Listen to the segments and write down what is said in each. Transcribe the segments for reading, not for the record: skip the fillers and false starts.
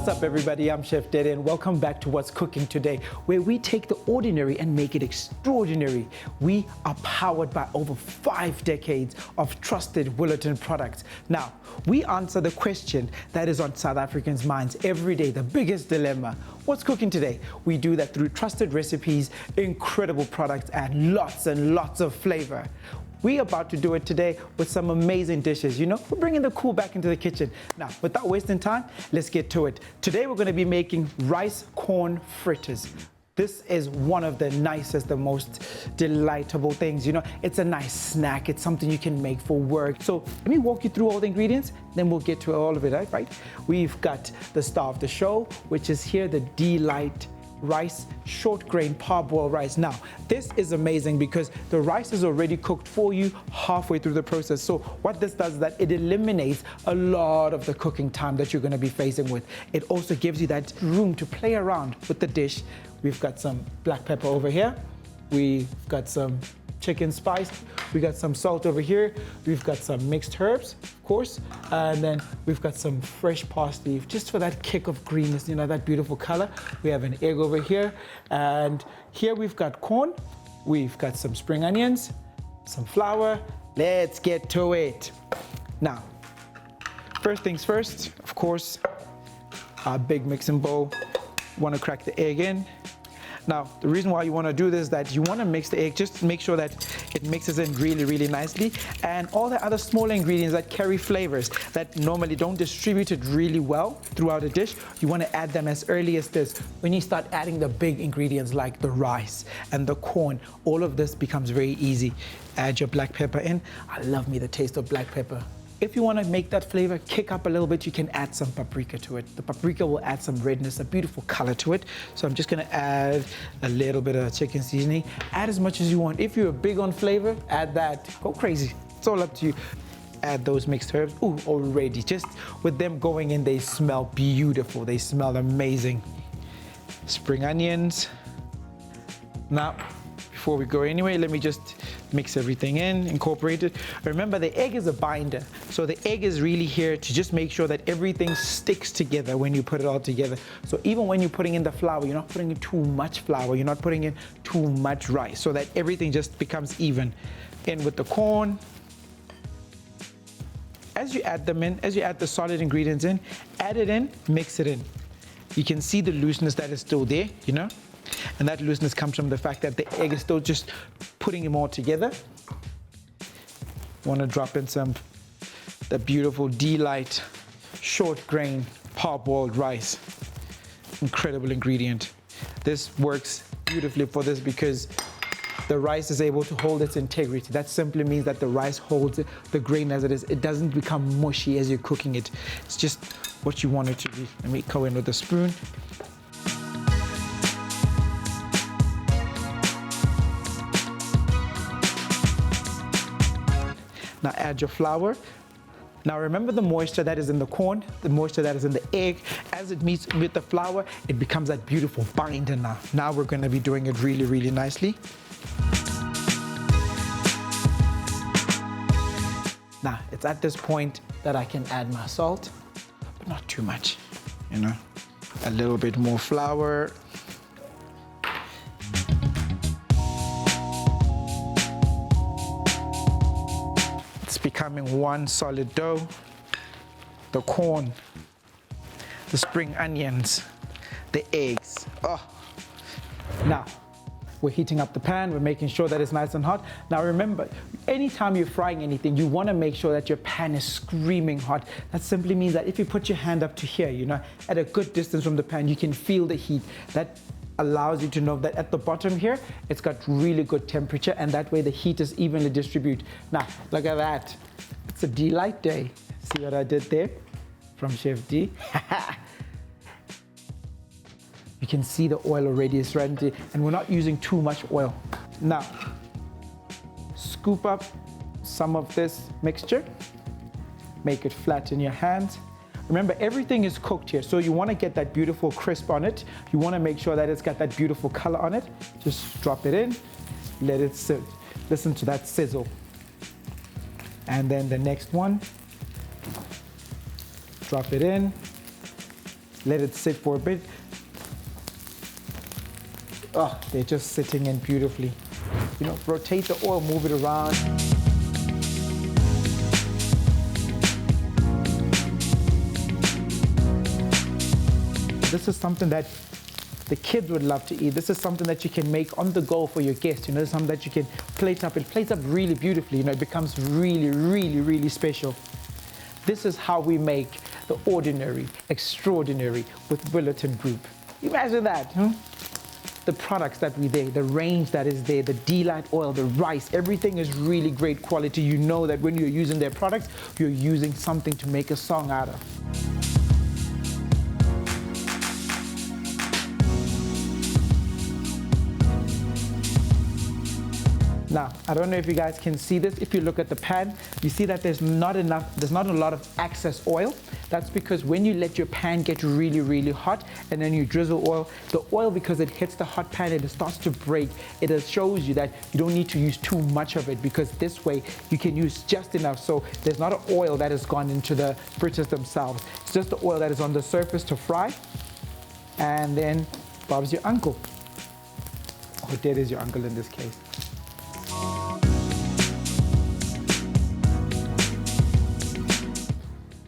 up, everybody? I'm Chef Dede, and welcome back to What's Cooking Today, where we take the ordinary and make it extraordinary. We are powered by over 5 decades of trusted Willerton products. Now, we answer the question that is on South Africans' minds every day, the biggest dilemma. What's cooking today? We do that through trusted recipes, incredible products, and lots of flavor. We're about to do it today with some amazing dishes. You know, we're bringing the cool back into the kitchen. Now, without wasting time, let's get to it. Today, we're going to be making rice corn fritters. This is one of the nicest, the most delightful things. You know, it's a nice snack. It's something you can make for work. So let me walk you through all the ingredients, then we'll get to all of it, right? We've got the star of the show, which is here, the Delight rice, short grain parboiled rice. Now, this is amazing because the rice is already cooked for you halfway through the process. So what this does is that it eliminates a lot of the cooking time that you're going to be facing with. It also gives you that room to play around with the dish. We've got some black pepper over here. We've got some chicken spice. We got some salt over here. We've got some mixed herbs, of course. And then we've got some fresh parsley just for that kick of greenness, you know, that beautiful color. We have an egg over here. And here we've got corn. We've got some spring onions, some flour. Let's get to it. Now, first things first, of course, our big mixing bowl. Want to crack the egg in. Now, the reason why you want to do this is that you want to mix the egg, just to make sure that it mixes in really nicely. And all the other small ingredients that carry flavors that normally don't distribute it really well throughout a dish, you want to add them as early as this. When you start adding the big ingredients like the rice and the corn, all of this becomes very easy. Add your black pepper in. I love me the taste of black pepper. If you want to make that flavor kick up a little bit, you can add some paprika to it. The paprika will add some redness, a beautiful color to it. So I'm just going to add a little bit of chicken seasoning. Add as much as you want. If you're big on flavor, add that. Go crazy. It's all up to you. Add those mixed herbs. Ooh, already. Just with them going in, they smell beautiful. They smell amazing. Spring onions. Now, before we go anyway, let me just mix everything in, incorporate it. Remember, the egg is a binder. So the egg is really here to just make sure that everything sticks together when you put it all together. So even when you're putting in the flour, you're not putting in too much flour. You're not putting in too much rice, so that everything just becomes even. In with the corn. As you add them in, as you add the solid ingredients in, add it in, mix it in. You can see the looseness that is still there, you know? And that looseness comes from the fact that the egg is still just putting them all together. Want to drop in the beautiful Delight short grain parboiled rice. Incredible ingredient. This works beautifully for this because the rice is able to hold its integrity. That simply means that the rice holds the grain as it is. It doesn't become mushy as you're cooking it. It's just what you want it to be. Let me go in with a spoon. Now add your flour. Now remember the moisture that is in the corn, the moisture that is in the egg. As it meets with the flour, it becomes that beautiful binder now. Now we're going to be doing it really nicely. Now it's at this point that I can add my salt, but not too much, you know. A little bit more flour. Becoming one solid dough. The corn, the spring onions, the eggs. Oh. Now, we're heating up the pan. We're making sure that it's nice and hot. Now remember, anytime you're frying anything, you want to make sure that your pan is screaming hot. That simply means that if you put your hand up to here, you know, at a good distance from the pan, you can feel the heat. That allows you to know that at the bottom here, it's got really good temperature, and that way the heat is evenly distributed. Now, look at that. It's a Delight day. See what I did there from Chef D? You can see the oil already is ready, and we're not using too much oil. Now, scoop up some of this mixture, make it flat in your hands. Remember, everything is cooked here, so you want to get that beautiful crisp on it. You want to make sure that it's got that beautiful color on it. Just drop it in, let it sit. Listen to that sizzle. And then the next one, drop it in, let it sit for a bit. Oh, they're just sitting in beautifully. You know, rotate the oil, move it around. This is something that the kids would love to eat. This is something that you can make on the go for your guests. You know, something that you can plate up. It plates up really beautifully. You know, it becomes really, really, really special. This is how we make the ordinary extraordinary with Willerton Group. Imagine that, huh? The products that we there, the range that is there, the delight oil, the rice, everything is really great quality. You know that when you're using their products, you're using something to make a song out of. Now, I don't know if you guys can see this. If you look at the pan, you see that there's not a lot of excess oil. That's because when you let your pan get really, really hot and then you drizzle oil, the oil, because it hits the hot pan, it starts to break. It shows you that you don't need to use too much of it, because this way you can use just enough. So there's not an oil that has gone into the fritters themselves. It's just the oil that is on the surface to fry. And then Bob's your uncle. Or Dad is your uncle in this case.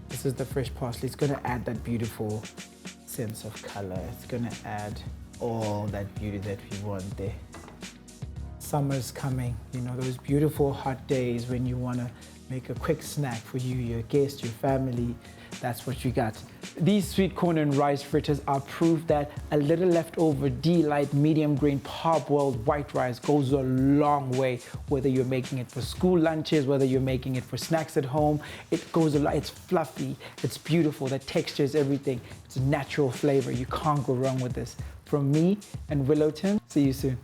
This is the fresh parsley. It's going to add that beautiful sense of color. It's going to add all that beauty that we want there. Summer's coming, you know, those beautiful hot days when you want to make a quick snack for you, your guests, your family. That's what you got. These sweet corn and rice fritters are proof that a little leftover delight medium grain parboiled white rice goes a long way. Whether you're making it for school lunches, whether you're making it for snacks at home, it goes a lot. It's fluffy, it's beautiful, the texture is everything. It's a natural flavor. You can't go wrong with this. From me and Willerton, see you soon.